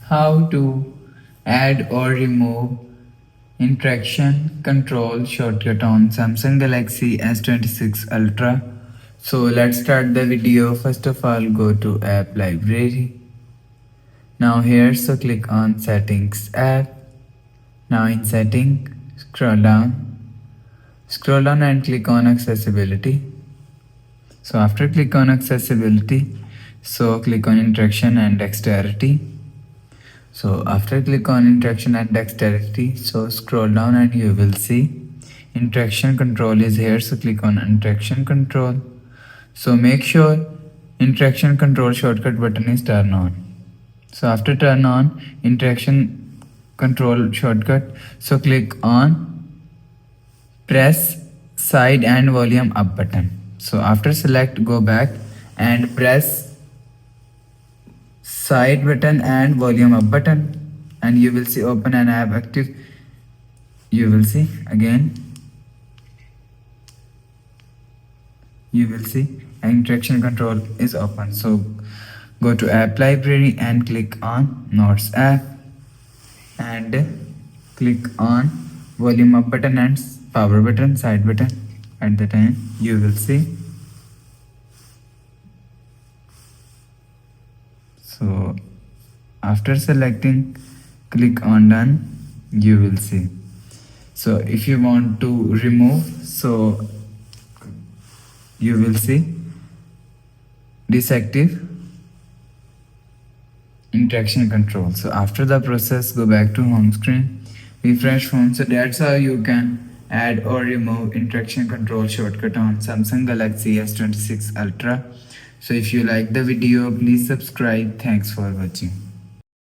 how to add or remove interaction control shortcut on Samsung Galaxy S26 Ultra. So let's start the video. First of all, go to app library. Now here, so click on settings app. Now in setting, scroll down and click on accessibility. So after click on accessibility, so click on interaction and dexterity. So after click on interaction and dexterity, so scroll down and you will see interaction control is here. So click on interaction control. So make sure interaction control shortcut button is turned on. So after turn on interaction control shortcut, so click on press side and volume up button. So after select, go back and press side button and volume up button, and you will see open an app active. You will see again, you will see interaction control is open. So go to app library and click on notes app and click on volume up button and power button, side button. At the time you will see. So after selecting, click on done, you will see. So if you want to remove, so you will see disactive interaction control. So after the process, go back to home screen, refresh phone. So that's how you can add or remove interaction control shortcut on Samsung Galaxy S26 Ultra. So if you like the video, please subscribe. Thanks for watching.